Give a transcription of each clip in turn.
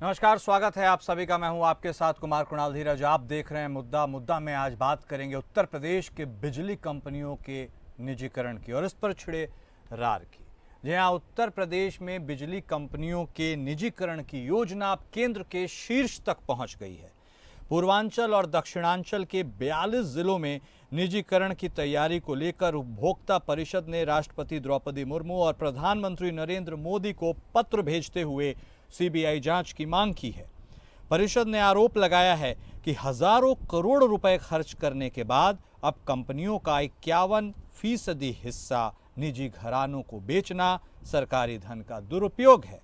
नमस्कार, स्वागत है आप सभी का। मैं हूं आपके साथ कुमार कुणाल धीरज। आप देख रहे हैं मुद्दा में आज बात करेंगे उत्तर प्रदेश के बिजली कंपनियों के निजीकरण की और इस पर छिड़े रार की। जी हां, उत्तर प्रदेश में बिजली कंपनियों के निजीकरण की योजना अब केंद्र के शीर्ष तक पहुंच गई है। पूर्वांचल और दक्षिणांचल के 42 जिलों में निजीकरण की तैयारी को लेकर उपभोक्ता परिषद ने राष्ट्रपति द्रौपदी मुर्मू और प्रधानमंत्री नरेंद्र मोदी को पत्र भेजते हुए सीबीआई जांच की मांग की है। परिषद ने आरोप लगाया है कि हजारों करोड़ रुपए खर्च करने के बाद अब कंपनियों का 51% हिस्सा निजी घरानों को बेचना सरकारी धन का दुरुपयोग है।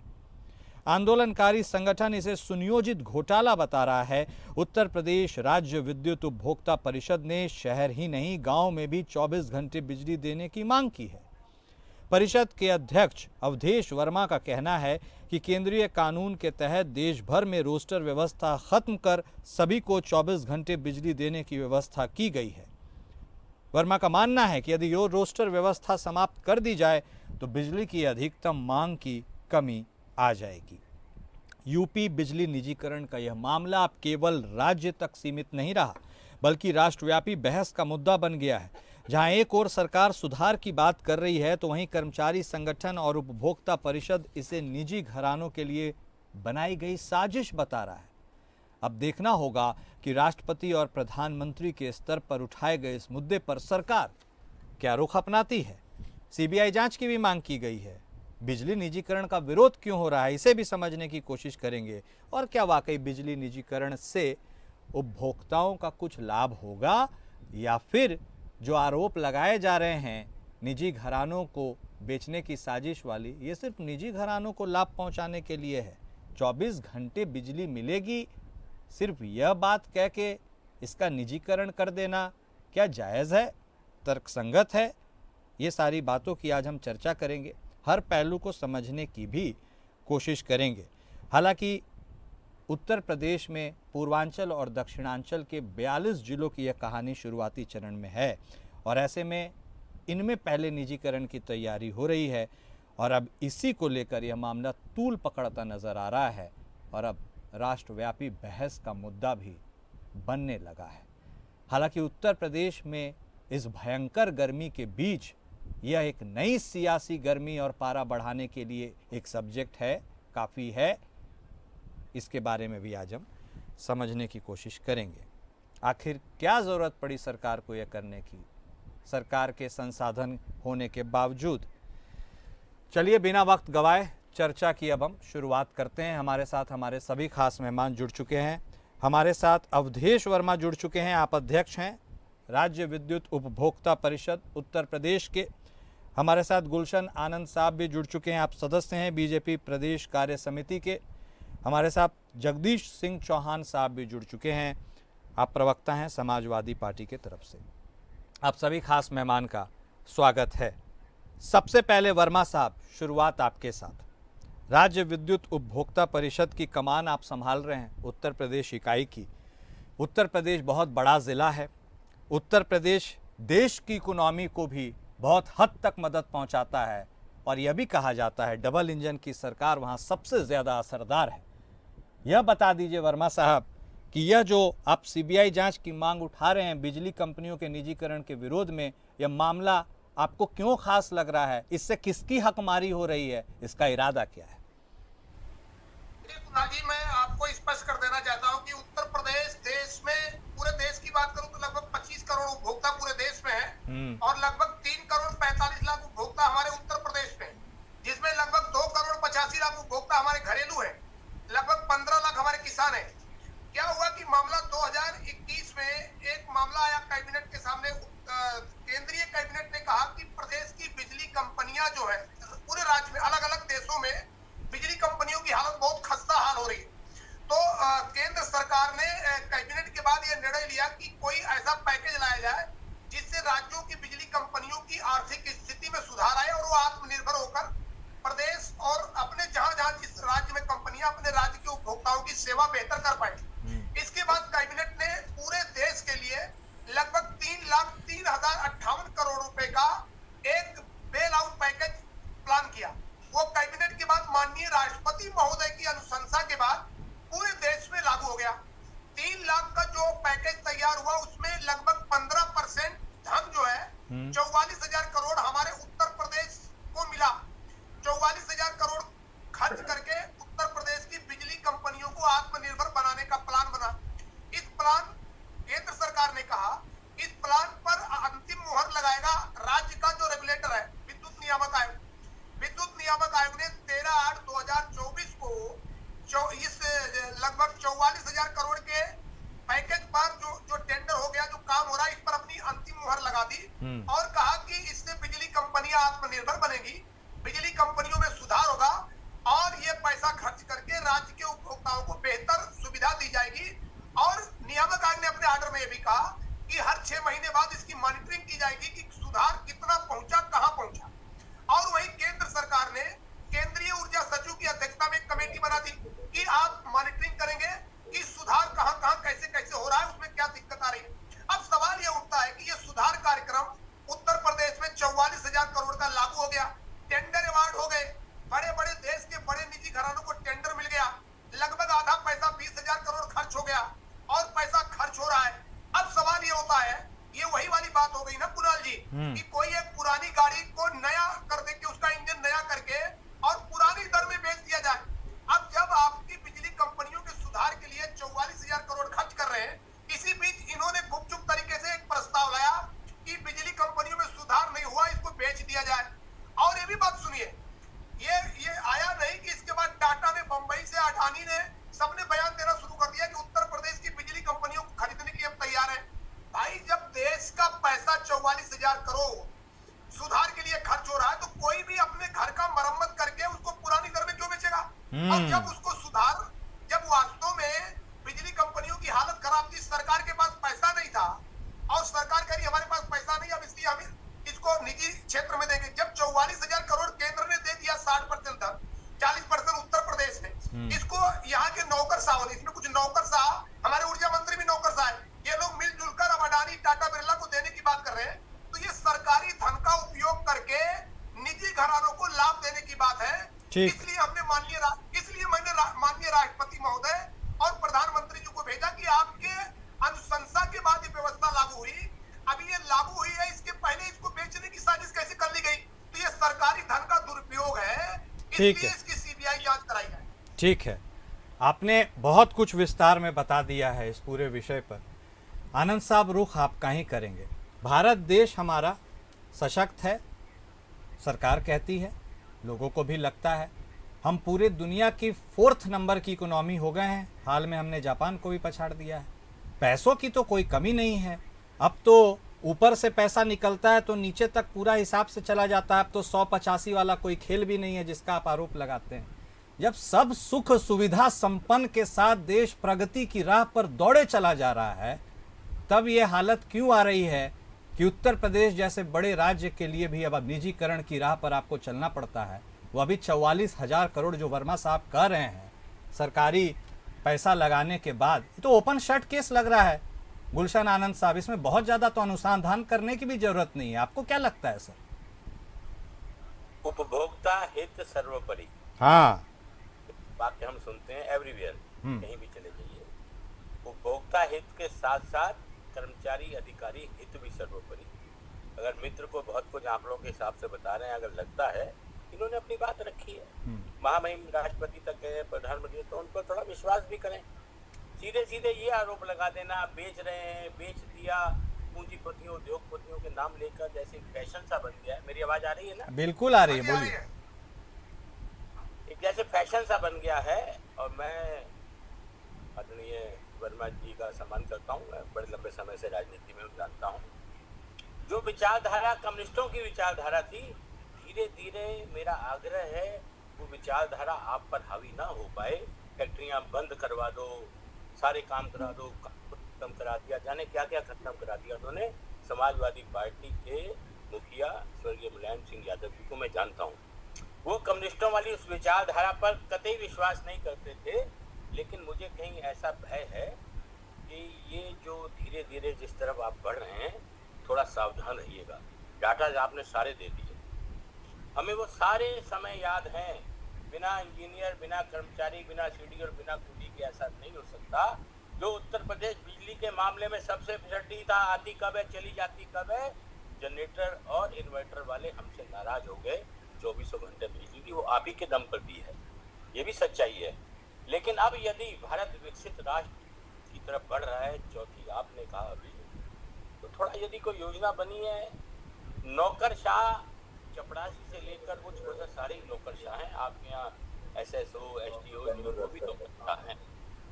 आंदोलनकारी संगठन इसे सुनियोजित घोटाला बता रहा है। उत्तर प्रदेश राज्य विद्युत उपभोक्ता परिषद ने शहर ही नहीं गांव में भी 24 घंटे बिजली देने की मांग की है। परिषद के अध्यक्ष अवधेश वर्मा का कहना है कि केंद्रीय कानून के तहत देश भर में रोस्टर व्यवस्था खत्म कर सभी को 24 घंटे बिजली देने की व्यवस्था की गई है। वर्मा का मानना है कि यदि रोस्टर व्यवस्था समाप्त कर दी जाए तो बिजली की अधिकतम मांग की कमी आ जाएगी। यूपी बिजली निजीकरण का यह मामला अब केवल राज्य तक सीमित नहीं रहा, बल्कि राष्ट्रव्यापी बहस का मुद्दा बन गया है। जहां एक ओर सरकार सुधार की बात कर रही है तो वहीं कर्मचारी संगठन और उपभोक्ता परिषद इसे निजी घरानों के लिए बनाई गई साजिश बता रहा है। अब देखना होगा कि राष्ट्रपति और प्रधानमंत्री के स्तर पर उठाए गए इस मुद्दे पर सरकार क्या रुख अपनाती है। सीबीआई जांच की भी मांग की गई है। बिजली निजीकरण का विरोध क्यों हो रहा है, इसे भी समझने की कोशिश करेंगे। और क्या वाकई बिजली निजीकरण से उपभोक्ताओं का कुछ लाभ होगा, या फिर जो आरोप लगाए जा रहे हैं निजी घरानों को बेचने की साजिश वाली, ये सिर्फ निजी घरानों को लाभ पहुंचाने के लिए है। 24 घंटे बिजली मिलेगी, सिर्फ यह बात कह के इसका निजीकरण कर देना क्या जायज़ है, तर्कसंगत है? ये सारी बातों की आज हम चर्चा करेंगे, हर पहलू को समझने की भी कोशिश करेंगे। हालांकि उत्तर प्रदेश में पूर्वांचल और दक्षिणांचल के 42 जिलों की यह कहानी शुरुआती चरण में है और ऐसे में इनमें पहले निजीकरण की तैयारी हो रही है और अब इसी को लेकर यह मामला तूल पकड़ता नजर आ रहा है और अब राष्ट्रव्यापी बहस का मुद्दा भी बनने लगा है। हालांकि उत्तर प्रदेश में इस भयंकर गर्मी के बीच यह एक नई सियासी गर्मी और पारा बढ़ाने के लिए एक सब्जेक्ट है, काफ़ी है। इसके बारे में भी आज हम समझने की कोशिश करेंगे। आखिर क्या ज़रूरत पड़ी सरकार को यह करने की, सरकार के संसाधन होने के बावजूद। चलिए बिना वक्त गवाए चर्चा की अब हम शुरुआत करते हैं। हमारे साथ हमारे सभी खास मेहमान जुड़ चुके हैं। हमारे साथ अवधेश वर्मा जुड़ चुके हैं, आप अध्यक्ष हैं राज्य विद्युत उपभोक्ता परिषद उत्तर प्रदेश के। हमारे साथ गुलशन आनंद साहब भी जुड़ चुके हैं, आप सदस्य हैं बीजेपी प्रदेश कार्य समिति के। हमारे साथ जगदीश सिंह चौहान साहब भी जुड़ चुके हैं, आप प्रवक्ता हैं समाजवादी पार्टी के तरफ से। आप सभी खास मेहमान का स्वागत है। सबसे पहले वर्मा साहब, शुरुआत आपके साथ। राज्य विद्युत उपभोक्ता परिषद की कमान आप संभाल रहे हैं उत्तर प्रदेश इकाई की। उत्तर प्रदेश बहुत बड़ा ज़िला है। उत्तर प्रदेश देश की इकोनॉमी को भी बहुत हद तक मदद पहुंचाता है और यह भी कहा जाता है डबल इंजन की सरकार वहां सबसे ज़्यादा असरदार है। यह बता दीजिए वर्मा साहब कि यह जो आप सीबीआई जांच की मांग उठा रहे हैं बिजली कंपनियों के निजीकरण के विरोध में, यह मामला आपको क्यों खास लग रहा है? इससे किसकी हकमारी हो रही है? इसका इरादा क्या है? जी, मैं आपको स्पष्ट कर देना चाहता हूं कि उत्तर प्रदेश देश में, पूरे देश की बात करूं तो लगभग 25 करोड़ उपभोक्ता पूरे देश में है और लगभग 3 करोड़ 45 लाख उपभोक्ता हमारे उत्तर प्रदेश में, जिसमें लगभग 2 करोड़ 85 लाख उपभोक्ता हमारे घरेलू है, लगभग 15 लाख हमारे किसान है। क्या हुआ कि मामला 2021 में एक मामला आया कैबिनेट के सामने। केंद्रीय कैबिनेट ने कहा कि प्रदेश की बिजली कंपनियां जो है पूरे राज्य में, अलग अलग देशों में बिजली कंपनियों की हालत बहुत खस्ता हाल हो रही है। तो केंद्र सरकार ने कैबिनेट के बाद यह निर्णय लिया कि कोई ऐसा पैकेज लाया जाए जिससे राज्यों की बिजली कंपनियों 44,000 करोड़ हमारे उत्तर प्रदेश को मिला। 44,000 करोड़ खर्च करके उत्तर प्रदेश की बिजली कंपनियों को आत्मनिर्भर बनाने का प्लान बना। इस प्लान केंद्र सरकार ने कहा, इस प्लान पर अंतिम मुहर लगाएगा राज्य का जो रेगुलेटर है, विद्युत नियामक आयोग। विद्युत नियामक आयोग ने 13/8/2024 को इस लगभग 44,000 करोड़ के पैकेज पर जो टेंडर हो गया, जो काम हो रहा है, इस पर अपनी अंतिम मुहर लगा दी और कहा कि इससे बिजली कंपनियां आत्मनिर्भर बनेगी, बिजली कंपनियों में सुधार होगा और ये पैसा खर्च करके राज्य के उपभोक्ताओं को बेहतर सुविधा दी जाएगी। और नियामक आयोग ने अपने ऑर्डर में यह भी कहा कि हर 6 महीने बाद इसकी मॉनिटरिंग की जाएगी कि सुधार कितना पहुंचा, कहां पहुंचा। और वही केंद्र सरकार ने केंद्रीय ऊर्जा सचिव की अध्यक्षता में एक कमेटी बना दी कि आप मॉनिटरिंग करेंगे कि सुधार कहां कहां कैसे कैसे हो रहा है, उसमें क्या दिक्कत आ रही है। अब सवाल यह उठता है कि यह सुधार कार्यक्रम उत्तर प्रदेश में 44,000 करोड़ का लागू हो गया, टेंडर अवार्ड हो गए, बड़े बड़े देश के बड़े निजी घरानों को टेंडर मिल गया, लगभग आधा पैसा 20,000 करोड़ खर्च हो गया और पैसा खर्च हो रहा है। अब सवाल ये होता है, ये वही वाली बात हो गई ना कुणाल जी, कि कोई एक पुरानी गाड़ी को नया कर दे के उसका इंजन नया करके और पुरानी दर में बेच दिया जाए। अब जब आपकी बिजली कंपनियों के सुधार के लिए 44,000 करोड़ खर्च कर रहे हैं, इसी बीच इन्होंने गुपचुप तरीके से एक प्रस्ताव लाया कि बिजली कंपनियों में सुधार नहीं हुआ, इसको बेच दिया जाए। और ये भी बात सुनिए, ये आया नहीं कि इसके बाद टाटा ने, बंबई से अडानी ने, सबने बयान देना शुरू कर दिया कि उत्तर प्रदेश की बिजली कंपनियों को खरीदने के लिए तैयार है। भाई, जब देश का पैसा 44,000 करोड़ सुधार के लिए खर्च हो रहा है, तो कोई भी अपने घर का मरम्मत करके उसको पुरानी दर में क्यों बेचेगा? और जब उसको सुधार, जब वास्तव में बिजली कंपनियों की हालत खराब थी, सरकार के पास पैसा नहीं था और सरकार कह रही हमारे पास पैसा नहीं, अब इसलिए हम इसको निजी क्षेत्र में देंगे। जब 44,000 करोड़ केंद्र ने दे दिया 60% तक, 40% उत्तर प्रदेश ने, इसको यहाँ के नौकरशाह, इसमें कुछ नौकरशाह, हमारे ऊर्जा मंत्री भी नौकरशाह है, ये लोग मिलजुल कर अब अडानी, टाटा, बिरला को देने की बात कर रहे हैं। तो ये सरकारी धन का उपयोग करके निजी घरानों को लाभ देने की बात है। इसलिए हमने मैंने माननीय राष्ट्रपति महोदय और प्रधानमंत्री जी को भेजा कि आपके अनुशंसा के बाद ये व्यवस्था लागू हुई। अभी ये लागू हुई है, इसके पहले इसको बेचने की साजिश कैसे कर ली गई? तो ये सरकारी धन का दुरुपयोग है, इसलिए इसकी सीबीआई जांच कराई जाए। ठीक है, आपने बहुत कुछ विस्तार में बता दिया है इस पूरे विषय पर। आनंद साहब, रुख आप कहीं करेंगे। भारत देश हमारा सशक्त है, सरकार कहती है, लोगों को भी लगता है। हम पूरे दुनिया की 4th नंबर की इकोनॉमी हो गए हैं, हाल में हमने जापान को भी पछाड़ दिया है। पैसों की तो कोई कमी नहीं है, अब तो ऊपर से पैसा निकलता है तो नीचे तक पूरा हिसाब से चला जाता है। अब तो 185 वाला कोई खेल भी नहीं है जिसका आप आरोप लगाते हैं। जब सब सुख सुविधा संपन्न के साथ देश प्रगति की राह पर दौड़े चला जा रहा है, तब ये हालत क्यों आ रही है कि उत्तर प्रदेश जैसे बड़े राज्य के लिए भी अब निजीकरण की राह पर आपको चलना पड़ता है। वो अभी 44,000 करोड़ जो वर्मा साहब कह रहे हैं सरकारी पैसा लगाने के बाद, ये तो ओपन शट केस लग रहा है। गुलशन आनंद साहब, इसमें बहुत ज्यादा तो अनुसंधान करने की भी जरूरत नहीं है, आपको क्या लगता है सर? उपभोक्ता हित सर्वोपरि, हाँ, वाक्य हम सुनते हैं एवरीवेयर, कहीं भी चले जाइए। उपभोक्ता हित के साथ साथ कर्मचारी अधिकारी हित भी सर्वोपरि। अगर मित्र को बहुत कुछ आंकड़ों के हिसाब से बता रहे हैं, अगर लगता है इन्होंने अपनी बात रखी है, महामहिम राष्ट्रपति तक गए, प्रधानमंत्री, तो उन पर थोड़ा विश्वास भी करें। सीधे सीधे ये आरोप लगा देना बेच रहे हैं, बेच दिया, पूंजीपतियों, उद्योगपतियों के नाम लेकर, जैसे फैशन सा बन गया है। मेरी आवाज आ रही है ना? बिल्कुल आ रही है, बोलिए। एक जैसे फैशन सा बन गया है। और मैं आदरणीय वर्मा जी का सम्मान करता हूँ, मैं बड़े लंबे समय से राजनीति में जानता हूँ। जो विचारधारा कम्युनिस्टों की विचारधारा थी, धीरे धीरे मेरा आग्रह है वो विचारधारा आप पर हावी ना हो पाए। फैक्ट्रियां बंद करवा दो, सारे काम करा दो, खत्म करा दिया, जाने क्या क्या खत्म करा दिया उन्होंने। समाजवादी पार्टी के मुखिया स्वर्गीय मुलायम सिंह यादव जी को मैं जानता हूँ, वो कम्युनिस्टों वाली उस विचारधारा पर कतई विश्वास नहीं करते थे। लेकिन मुझे कहीं ऐसा भय है कि ये जो धीरे धीरे जिस तरफ आप बढ़ रहे हैं, थोड़ा सावधान रहिएगा। डाटा आपने सारे दे दिए, हमें वो सारे समय याद हैं। बिना इंजीनियर, बिना कर्मचारी, बिना सीडी और बिना कुली के ऐसा नहीं हो सकता। जो उत्तर प्रदेश बिजली के मामले में सबसे फिसड्डी था, आती कब है चली जाती कब है, जनरेटर और इन्वर्टर वाले हमसे नाराज हो गए। 24 घंटे बिजली दी, वो आप ही के दम पर दी है, ये भी सच्चाई है। लेकिन अब यदि भारत विकसित राष्ट्र की तरफ बढ़ रहा है, चौथी आपने कहा अभी, तो थोड़ा यदि कोई योजना बनी है, नौकरशाह चपरासी से लेकर वो छोटा सारे नौकरशाह हैं आपके यहाँ, SSO, SDO, जो भी नौकरशाह हैं,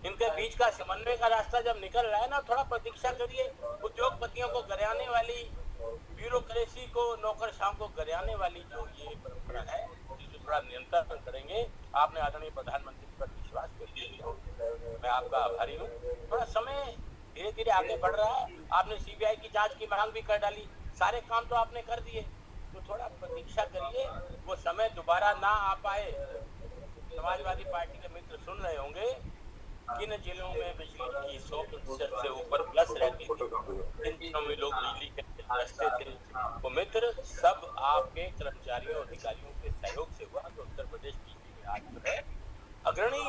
इनके बीच का समन्वय का रास्ता जब निकल रहा है ना, थोड़ा प्रतीक्षा करिए। उद्योगपतियों को गरियाने वाली, ब्यूरोक्रेसी को, नौकरशाहों को गरियाने वाली जो ये परंपरा है, इसमें थोड़ा नियंत्रण करेंगे। आपने आदरणीय प्रधानमंत्री पर विश्वास कर दिया, मैं आपका आभारी हूँ। थोड़ा समय धीरे धीरे आगे बढ़ रहा है। आपने CBI की जांच की मांग भी कर डाली, सारे काम तो आपने कर दिए, तो थोड़ा प्रतीक्षा करिए, वो समय दोबारा ना आ पाए। समाजवादी पार्टी के मित्र सुन रहे होंगे, किन जिलों में बिजली की 100% से ऊपर प्लस रहती थी, किन जिलों में लोग बिजली के रस्ते थे, वो मित्र सब आपके कर्मचारियों अधिकारियों के सहयोग से हुआ। तो उत्तर प्रदेश बिजली में आज जो है अग्रणी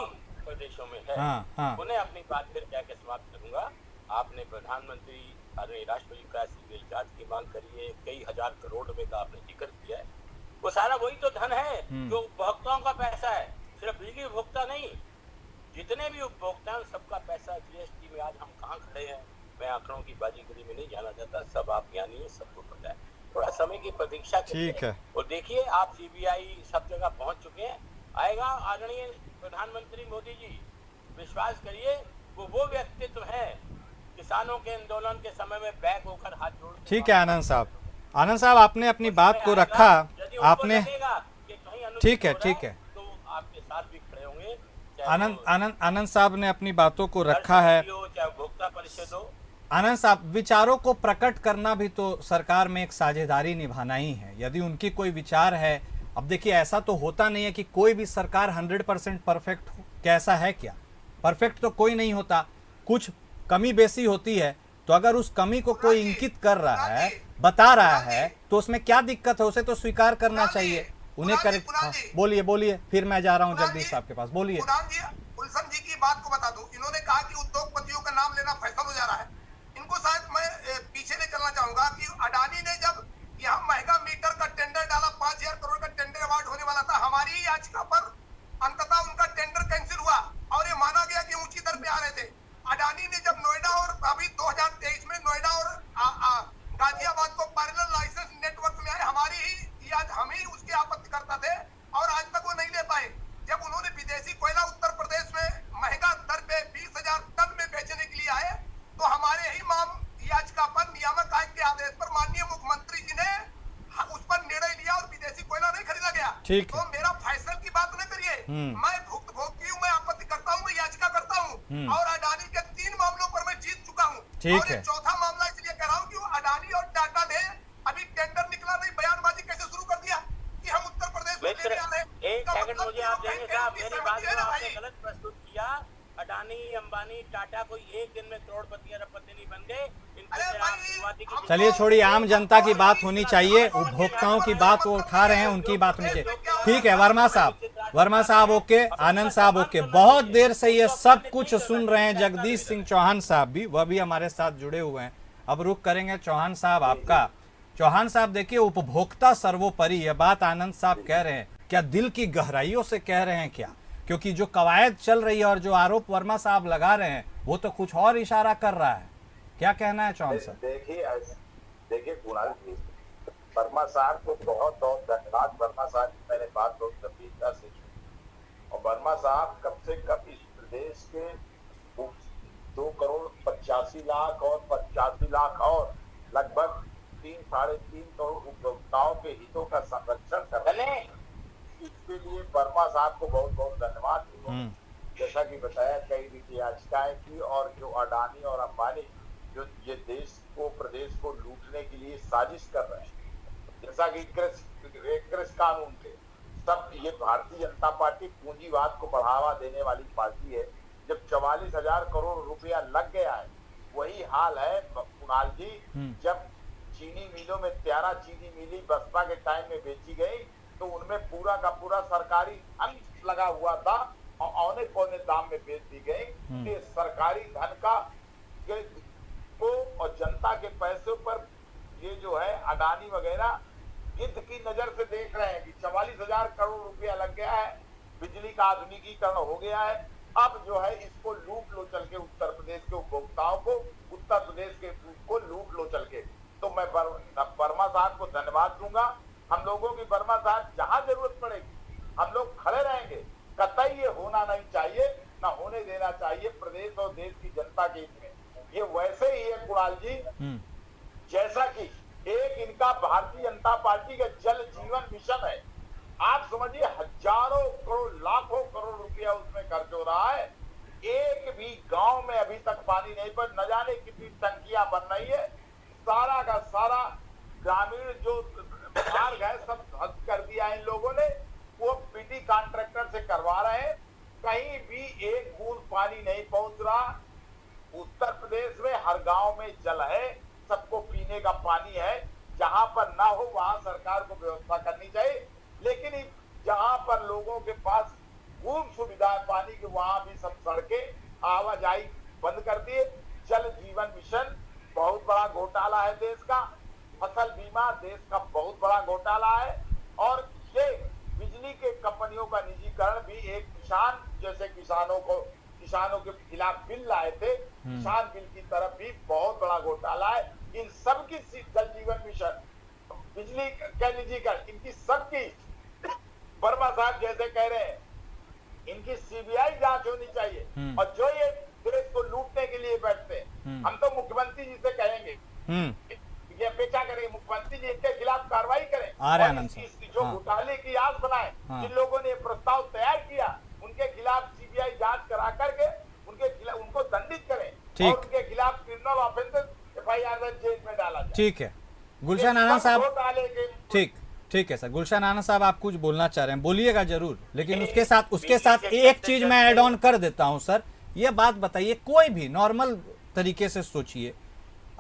प्रदेशों में है। उन्हें अपनी बात फिर क्या समाप्त करूंगा। आपने प्रधानमंत्री आदरणीय राष्ट्रपति का CBI जांच की मांग करी है, कई हजार करोड़ रुपए का आपने जिक्र किया है, वो सारा वही तो धन है जो उपभोक्ताओं का पैसा है, सिर्फ बिजली उपभोक्ता नहीं, जितने भी उपभोक्ता हैं सबका पैसा। GST में आज हम कहाँ खड़े हैं, मैं आंकड़ों की बाजीगरी में नहीं जाना चाहता, सब आप ज्ञानी हैं, सबको पता है। थोड़ा समय की प्रतीक्षा ठीक है, और देखिए आप CBI सब जगह पहुंच चुके हैं, आएगा। आदरणीय प्रधानमंत्री मोदी जी, विश्वास करिए, वो व्यक्तित्व है किसानों के आंदोलन के समय में बैक होकर हाथ जोड़। ठीक है आनंद साहब, आनंद साहब आपने अपनी बात को रखा, आपने ठीक है तो आपके साथ भी खड़े होंगे। आनंद साहब ने अपनी बातों को रखा है। चाहे उपभोक्ता परिषद हो, आनंद साहब, विचारों को प्रकट करना भी तो सरकार में एक साझेदारी निभाना ही है। यदि उनकी कोई विचार है, अब देखिए ऐसा तो होता नहीं है कि कोई भी सरकार 100% परफेक्ट हो, कैसा है क्या, परफेक्ट तो कोई नहीं होता, कुछ कमी बेसी होती है। तो अगर उस कमी को कोई इंगित कर रहा है, बता रहा है, तो उसमें क्या दिक्कत है, उसे तो स्वीकार करना चाहिए। उन्हें करेक्ट, बोलिए, फिर मैं जा रहा हूँ जगदीश साहब के पास, बोलिए। गुलशन जी की बात को बता दूं, इन्होंने कहा कि उद्योगपतियों का नाम लेना फैशन हो जा रहा है। इनको शायद मैं पीछे ले चलना चाहूंगा कि अडानी ने जब यहाँ महंगा मीटर का टेंडर डाला, 5000 करोड़ का टेंडर अवार्ड होने वाला था, हमारी ही याचिका पर अंततः उनका टेंडर कैंसिल हुआ और ये माना गया कि ऊंची दर पे आ रहे थे। अडानी ने जब नोएडा और अभी 2023 में नोएडा और गाजियाबाद को पैरेलल लाइसेंस नेटवर्क में आए, हमारी ही याद, हम ही उसकी आपत्ति करता थे और आज तक वो नहीं ले पाए। जब उन्होंने विदेशी कोयला उत्तर प्रदेश में महंगा दर पे 20,000 टन में बेचने के लिए आए, तो हमारे ही याचिका पर नियामक आयोग के आदेश पर माननीय मुख्यमंत्री जी ने उस पर निर्णय लिया और विदेशी कोयला नहीं खरीदा गया। तो मेरा फैसल की बात न करिए, मैं भुक्तभोगी हूँ, मैं आपत्ति करता हूँ, मैं याचिका करता हूँ और अडानी के 3 मामलों पर मैं जीत चुका हूँ। और ये चौथा मामला इसलिए कह रहा हूँ कि अडानी और टाटा ने अभी टेंडर निकला नहीं, बयानबाजी कैसे शुरू कर दिया कि हम उत्तर प्रदेश में लेने आ रहे हैं। एक सेकंड मुझे आप देंगे साहब, मेरी बात को आपने गलत प्रस्तुत किया। अडानी, अंबानी, टाटा कोई एक दिन में करोड़पति अरबपति नहीं बन गए। चलिए छोड़िए, आम जनता की बात होनी चाहिए, उपभोक्ताओं की बात वो उठा रहे हैं, उनकी बात होनी चाहिए। ठीक है वर्मा साहब ओके, आनंद साहब ओके। बहुत देर से ये सब कुछ सुन रहे हैं जगदीश सिंह चौहान साहब भी, वह भी हमारे साथ जुड़े हुए हैं। अब रुख करेंगे चौहान साहब आपका। चौहान साहब देखिए, उपभोक्ता सर्वोपरि, यह बात आनंद साहब कह रहे हैं, क्या दिल की गहराइयों से कह रहे हैं क्या? क्योंकि जो कवायद चल रही है और जो आरोप वर्मा साहब लगा रहे हैं, वो तो कुछ और इशारा कर रहा है। क्या कहना है चौहान साहब? देखिए कुणाल जी, वर्मा साहब को बहुत बहुत धन्यवाद। वर्मा साहब की मैंने बात बहुत गंभीरता से सुनी और वर्मा साहब कम से कम इस प्रदेश के 2,85,00,000 और 85 लाख और लगभग 3-3.5 करोड़ उपभोक्ताओं के हितों का संरक्षण कर रहे हैं। इसके लिए वर्मा साहब को बहुत बहुत धन्यवाद। जैसा कि बताया, कई रीति याचिकाएं की और जो अडानी और अंबानी जो ये देश को, प्रदेश को लूटने के लिए साजिश कर रहे हैं, जैसा कि कृषि कानून थे सब, ये भारतीय जनता पार्टी पूंजीवाद को बढ़ावा देने वाली पार्टी है। जब 44,000 करोड़ रुपया लग गया है, वही हाल है कुणाल जी, जब चीनी मिलों में 13 चीनी मिली बसपा के टाइम में बेची गई, तो उनमें पूरा का पूरा सरकारी धन लगा हुआ था और औने पौने दाम में बेच दी गई। सरकारी धन का को और जनता के पैसों पर ये जो है अडानी वगैरह गिद्ध की नजर से देख रहे हैं कि 44,000 करोड़ रुपया लग गया है, बिजली का आधुनिकीकरण हो गया है, अब जो है इसको लूट लो चल के उत्तर प्रदेश के उपभोक्ताओं को, उत्तर प्रदेश के को लूट लो चल के। तो मैं वर्मा साहब को धन्यवाद दूंगा। हम लोगों की वर्मा साहब जहां जरूरत पड़ेगी हम लोग खड़े रहेंगे। कतई ये होना नहीं चाहिए, ना होने देना चाहिए प्रदेश और देश की जनता के हित में। ये वैसे ही है कुणाल जी, जैसा कि एक इनका भारतीय जनता पार्टी का जल जीवन मिशन है। आप समझिए हजारों करोड़ लाखों करोड़ रुपया उसमें खर्च हो रहा है, एक भी गांव में अभी तक पानी नहीं, पर न जाने कितनी टंकियां बन रही है। सारा का सारा ग्रामीण जो मार्ग है सब ध्वस्त कर दिया इन लोगों ने, वो पीटी कॉन्ट्रैक्टर से करवा रहे हैं। कहीं भी एक बूंद पानी नहीं पहुंच रहा। उत्तर प्रदेश में हर गांव में जल है, सबको पीने का पानी है। जहां पर ना हो वहां सरकार को व्यवस्था करनी चाहिए, लेकिन जहां पर लोगों के पास खूब सुविधा है पानी की, वहां भी सब सड़कें आवाजाही बंद कर दिए। जल जीवन मिशन बहुत बड़ा घोटाला है देश का, फसल बीमा देश का बहुत बड़ा घोटाला है, और ये बिजली के कंपनियों का निजीकरण भी एक किसान जैसे किसानों के खिलाफ बिल लाए थे, किसान बिल की तरफ भी बहुत बड़ा घोटाला है। इन सब की जल जीवन मिशन, बिजली का निजीकरण, इनकी सबकी वर्मा साहब जैसे कह रहे हैं, इनकी सीबीआई जांच होनी चाहिए। और जो ये देश को लूटने के लिए बैठते हैं, हम तो मुख्यमंत्री जी से कहेंगे ये अपेक्षा करेंगे मुख्यमंत्री जी इनके खिलाफ कार्रवाई करें, जो घोटाले की आस बनाए, जिन लोगों ने प्रस्ताव तैयार किया उनके खिलाफ सीबीआई जांच करा करके उनको दंडित करें, और उनके खिलाफ क्रिमिनल ऑफेंसेस एफआईआर में जेल में डाला जाए। ठीक है गुलशन आनंद साहब, ठीक है सर। गुलशन आनंद साहब आप कुछ बोलना चाह रहे हैं, बोलिएगा जरूर, लेकिन उसके साथ एक चीज मैं ऐड ऑन कर देता हूं सर। ये बात बताइए, कोई भी नॉर्मल तरीके से सोचिए,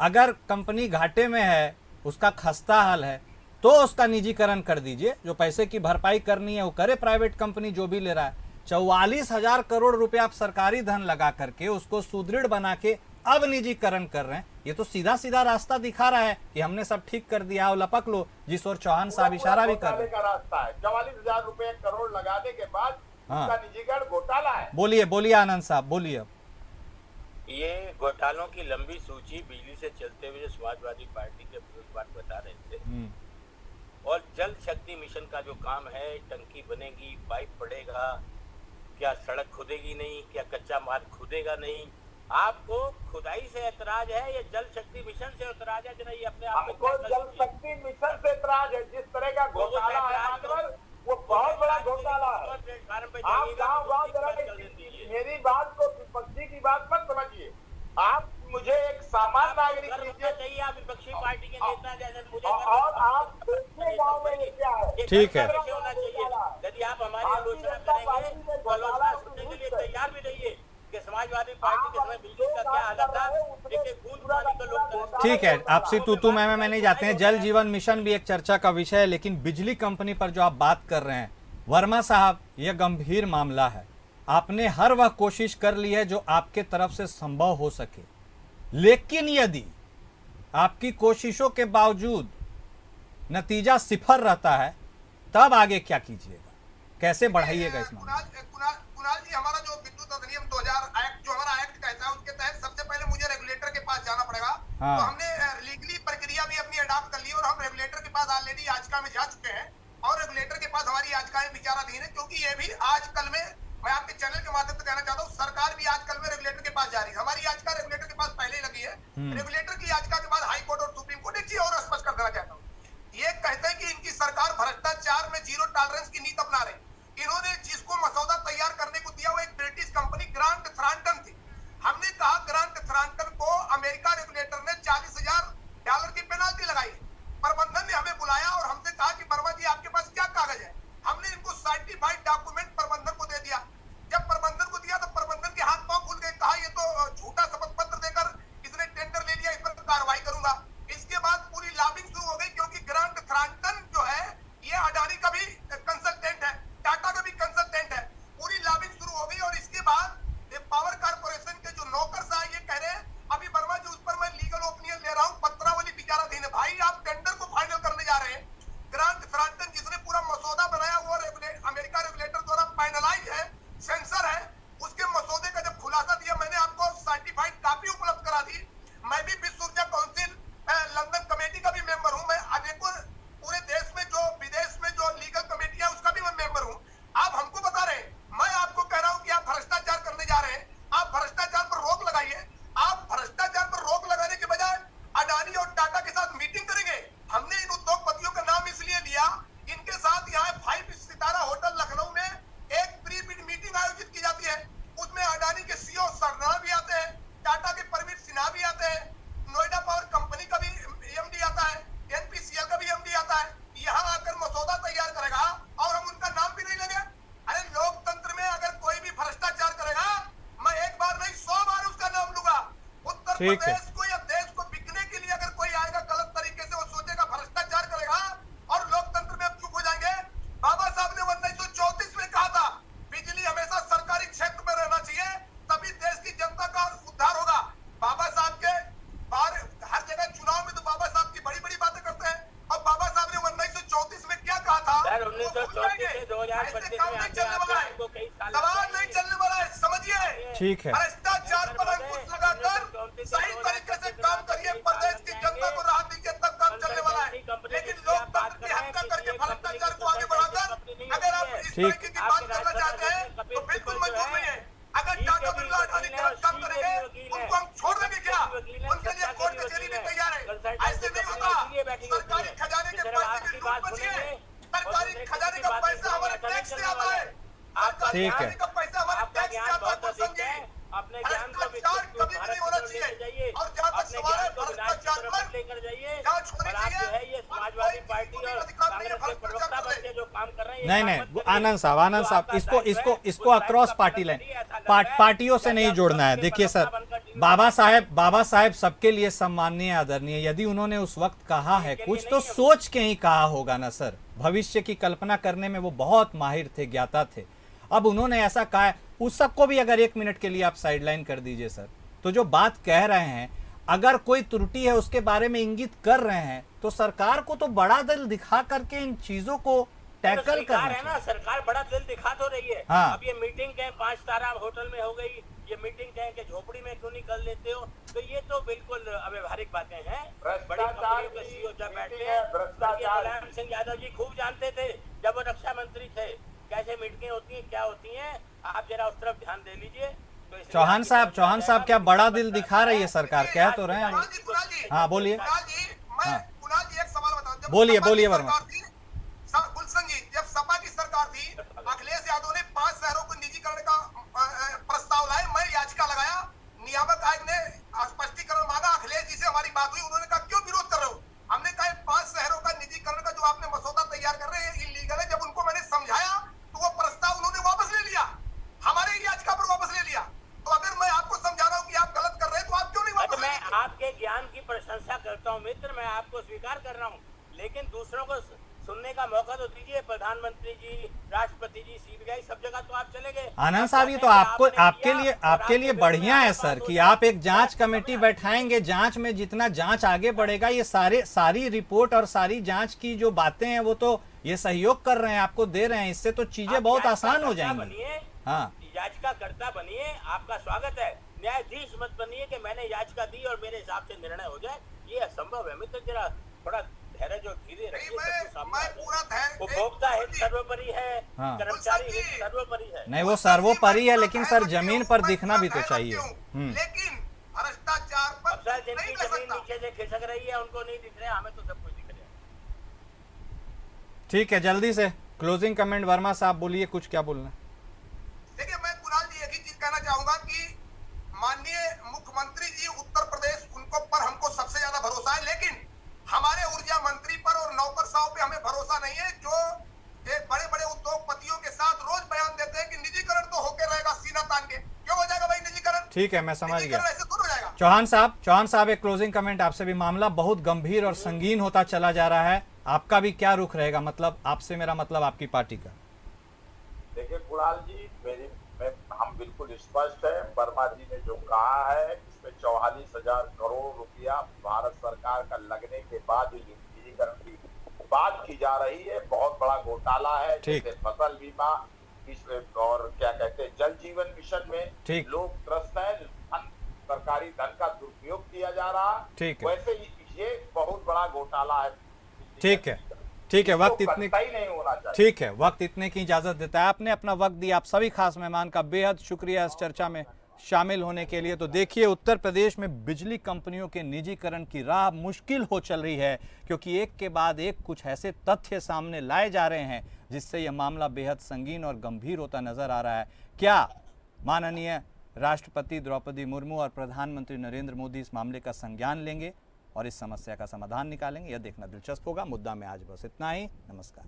अगर कंपनी घाटे में है, उसका खस्ता हाल है, तो उसका निजीकरण कर दीजिए। जो पैसे की भरपाई करनी है वो करे प्राइवेट कंपनी जो भी ले रहा है। 44,000 करोड़ रुपया आप सरकारी धन लगा करके उसको सुदृढ़ बना के अब निजीकरण कर रहे हैं। ये तो सीधा सीधा रास्ता दिखा रहा है कि हमने सब ठीक कर दिया और लपक लो, जिस और चौहान साहब इशारा भी कर रहे हैं। रास्ता है 44,000 रुपए करोड़ लगाने के बाद उसका निजीकरण घोटाला है। बोलिए आनंद साहब, बोलिए। ये घोटालों की लंबी सूची बिजली से चलते हुए जो समाजवादी पार्टी के विरोध बता रहे थे, और जल शक्ति मिशन का जो काम है, टंकी बनेगी, पाइप पड़ेगा, क्या सड़क खुदेगी नहीं, क्या कच्चा माल खुदेगा नहीं। आपको खुदाई से ऐतराज है या जल शक्ति मिशन से ऐतराज है? जरा ये अपने आप हमको जल शक्ति मिशन से ऐतराज है। जिस तरह का घोटाला है वो बहुत बड़ा घोटाला है। आप गाँव मेरी बात को विपक्षी की बात मत समझिए। आप मुझे एक सामान्य नागरिक लीजिए चाहिए, आप विपक्षी पार्टी के नेता जैसे मुझे, और आप दूसरे गाँव में लेके आए, ठीक है। होना चाहिए। यदि आप हमारी आलोचना करेंगे तो आलोचना सुनने के लिए तैयार भी रहिए कि समाजवादी पार्टी के समय बिजली का क्या हालत था, एक बूंद पानी का लोग। ठीक है, आपसी तू मैं नहीं जाते हैं। जल जीवन मिशन भी एक चर्चा का विषय है, लेकिन बिजली कंपनी पर जो आप बात कर रहे हैं वर्मा साहब, यह गंभीर मामला है। आपने हर वह कोशिश कर ली है जो आपके तरफ से संभव हो सके, लेकिन यदि आपकी कोशिशों के बावजूद नतीजा सिफर रहता है, तब आगे क्या कीजिएगा, कैसे बढ़ाइएगा इस मामले? कुणाल जी, हमारा जो विद्युत अधिनियम 2000 एक्ट, जो हमारा एक्ट कहता है, उसके तहत सबसे पहले मुझे रेगुलेटर के पास जाना पड़ेगा। तो हमने लीगली प्रक्रिया भी अपनी अडॉप्ट कर ली, और हम रेगुलेटर के पास ऑलरेडी याचिका में जा चुके हैं, और रेगुलेटर के पास हमारी याचिकाएं विचाराधीन है। क्योंकि ये भी आजकल में, मैं आपके चैनल के माध्यम से कहना चाहता हूँ, सरकार भी आजकल में रेगुलेटर के पास जा रही है। हमारी याचिका रेगुलेटर के पास पहले ही लगी है। रेगुलेटर की याचिका के बाद हाई कोर्ट और सुप्रीम कोर्ट, एक चीज और स्पष्ट कर देना चाहता हूँ, ये कहते हैं कि इनकी सरकार भ्रष्टाचार में जीरो टॉलरेंस की नीति अपना रही। इन्होंने जिसको मसौदा तैयार करने को दिया वो एक ब्रिटिश कंपनी ग्रांट थ्रॉन्टन थी। हमने कहा ग्रांट थ्रॉन्टन को अमेरिका रेगुलेटर ने $40,000 की पेनाल्टी लगाई। प्रबंधन ने हमें बुलाया और हमसे कहा कि वर्मा जी आपके पास क्या कागज है। हमने इनको सर्टिफाइड डॉक्यूमेंट प्रबंधन को दे दिया। जब प्रबंधन को दिया तो प्रबंधन के हाथ पांव खुल गए, कहा ये तो झूठा शपथ पत्र देकर इसने टेंडर ले लिया, इस पर कार्रवाई ठीक है। प्रदेश को या देश को बिकने के लिए अगर कोई आएगा गलत तरीके से, वो सोचेगा, भ्रष्टाचार करेगा और लोकतंत्र में अब चुप हो जाएंगे। बाबा साहब ने 1934 में कहा था बिजली हमेशा सरकारी क्षेत्र में रहना चाहिए, तभी देश की जनता का उद्धार होगा। बाबा साहब के बाहर हर जगह चुनाव में तो बाबा साहब की बड़ी बड़ी बातें करते हैं। अब बाबा साहब ने 1934 में क्या कहा था? 1934 से 2025 में नहीं चलने वाला है, सवाल नहीं चलने वाला है, समझिए। ठीक है। भ्रष्टाचार पर अंकुश लगाकर सही तरीके से काम करिए, प्रदेश की जनता को राहत दीजिए, तब काम चलने वाला है। लेकिन लोकतंत्र की हत्या करके भ्रष्टाचार को आगे बढ़ाकर अगर आप इस तरीके की बात करना चाहते हैं तो बिल्कुल मंजूर नहीं है। अगर टाटा बिरला अडानी गलत काम करेंगे उनको हम छोड़ देंगे क्या? उनके लिए कोर्ट कचहरी में तैयार है। ऐसे नहीं होता। सरकारी खजाने के पैसे की लूट मची है। सरकारी खजाने का पैसा हमारे टैक्स से आता है। ठीक है। का पैसा हमारे टैक्स से आता है। तो समझिए, अपने ज्ञान को भ्रष्टाचार कभी भी नहीं होना चाहिए। और जहाँ तक सवाल है भ्रष्टाचार पर लेकर जाइए। जांच होनी और आप जो है चाहिए। ये समाजवादी पार्टी और कांग्रेस के प्रवक्ता बन के जो काम कर रहे हैं, नहीं नहीं, आनंद साहब इसको अक्रॉस पार्टी लाइन पार्टियों से नहीं जोड़ना है। देखिए सर, बाबा साहेब सबके लिए सम्माननीय आदरणीय। यदि उन्होंने उस वक्त कहा है कुछ तो सोच के ही कहा होगा ना सर। भविष्य की कल्पना करने में वो बहुत माहिर थे, ज्ञाता थे। अब उन्होंने ऐसा कहा है, उस सबको भी अगर 1 मिनट के लिए आप साइडलाइन कर दीजिए सर। तो जो बात कह रहे हैं, अगर कोई त्रुटि है उसके बारे में इंगित कर रहे हैं तो सरकार को तो बड़ा दिल दिखा करके इन चीजों को टैकल करना है ना। सरकार बड़ा दिल दिखा तो रही है। हाँ। अब ये मीटिंग कहीं 5 तारा होटल में हो गई, ये मीटिंग कहीं के झोपड़ी में क्यों नहीं कर लेते हो? तो ये तो बिल्कुल अव्यवहारिक बातें हैं। बड़ी कंपनियों के सीईओ जब बैठते हैं, मुलायम सिंह यादव जी खूब जानते थे जब वो रक्षा मंत्री थे कैसे मीटिंगें होती हैं, क्या होती हैं। आप जरा उस तरफ ध्यान दे लीजिए। तो चौहान साहब क्या बड़ा दिल दिखा रही है सरकार? कह तो रहे हैं। हाँ बोलिए। मैं कुणाल जी एक सवाल बताऊं। जब बोलिए वर्मा। गुलशन जी, जब सपा की सरकार थी, अखिलेश यादव ने 5 शहरों को निजीकरण का प्रस्ताव लाए। मैं याचिका लगाया, नियामक आयोग ने स्पष्टीकरण मांगा। अखिलेश जी से हमारी बात हुई, उन्होंने कहा क्यों विरोध कर रहे हो? हमने कहा 5 शहरों का निजीकरण का जो आपने मसौदा तैयार कर रहे हैं इलीगल है। जब उनको मैंने समझाया तो वो प्रस्ताव उन्होंने वापस ले लिया, हमारे याचिका पर वापस ले लिया। तो अगर मैं आपको समझा रहा हूँ कि आप गलत कर रहे हैं तो आप क्यों नहीं वापस? मैं आपके ज्ञान की प्रशंसा करता हूँ मित्र, मैं आपको स्वीकार कर रहा हूँ, लेकिन दूसरों को सुनने का मौका तो दीजिए। प्रधानमंत्री जी, राष्ट्रपति जी, सीबीआई सब जगह तो आप चले गए। आनंद साहब, ये तो आपके लिए बढ़िया है सर कि आप एक जांच कमेटी बैठाएंगे। जांच में जितना जांच आगे बढ़ेगा, ये सारी रिपोर्ट और सारी जांच की जो बातें हैं वो तो ये सहयोग कर रहे हैं, आपको दे रहे हैं। इससे तो चीजें बहुत आसान हो जाएंगी। हाँ, याचिकाकर्ता बनिए, आपका स्वागत है। न्यायाधीश मत बनिए कि मैंने याचिका दी और मेरे हिसाब से निर्णय हो जाए, ये असंभव है मित्र। जरा थोड़ा धैर्य जो धीरे रखिए। उपभोक्ता हित सर्वोपरि है, कर्मचारी हित सर्वोपरि है। नहीं वो सर्वोपरि है, लेकिन सर जमीन पर दिखना भी तो चाहिए। लेकिन भ्रष्टाचार पर जिनकी जमीन नीचे से खिसक रही है उनको नहीं दिख रहा, हमें तो सब कुछ दिख रहा है। ठीक है, जल्दी से क्लोजिंग कमेंट वर्मा साहब बोलिए, कुछ क्या बोलना? देखिए, मैं कुणाल जी एक ही चीज कहना चाहूंगा कि माननीय मुख्यमंत्री जी उत्तर प्रदेश, उनको पर हमको सबसे ज्यादा भरोसा है। लेकिन हमारे ऊर्जा मंत्री पर और नौकरशाहों पे हमें भरोसा नहीं है, जो बड़े बड़े उद्योगपतियों के साथ रोज बयान देते हैं कि निजीकरण तो होके रहेगा सीना तान के। क्यों हो जाएगा भाई निजीकरण? ठीक है, मैं समझ गया। ऐसे थोड़ा हो जाएगा। चौहान साहब एक क्लोजिंग कमेंट आपसे भी। मामला बहुत गंभीर और संगीन होता चला जा रहा है, आपका भी क्या रुख रहेगा? मतलब आपसे मेरा मतलब आपकी पार्टी का। देखिए कुणाल जी, हम बिल्कुल स्पष्ट है। वर्मा जी ने जो कहा है, इसमें 44,000 करोड़ रुपया भारत सरकार का लगने के बाद निजीकरण की बात की जा रही है। बहुत बड़ा घोटाला है। जैसे फसल बीमा और क्या कहते हैं जल जीवन मिशन में लोग त्रस्त है, सरकारी धन का दुरुपयोग किया जा रहा है। वैसे ये बहुत बड़ा घोटाला है। ठीक है, वक्त इतने नहीं होना चाहिए। ठीक है, वक्त इतने की इजाजत देता है। आपने अपना वक्त दिया। आप सभी खास मेहमान का बेहद शुक्रिया इस चर्चा में शामिल होने के लिए। तो देखिए, उत्तर प्रदेश में बिजली कंपनियों के निजीकरण की राह मुश्किल हो चल रही है, क्योंकि एक के बाद एक कुछ ऐसे तथ्य सामने लाए जा रहे हैं जिससे यह मामला बेहद संगीन और गंभीर होता नजर आ रहा है। क्या माननीय राष्ट्रपति द्रौपदी मुर्मू और प्रधानमंत्री नरेंद्र मोदी इस मामले का संज्ञान लेंगे और इस समस्या का समाधान निकालेंगे? यह देखना दिलचस्प होगा। मुद्दा में आज बस इतना ही। नमस्कार।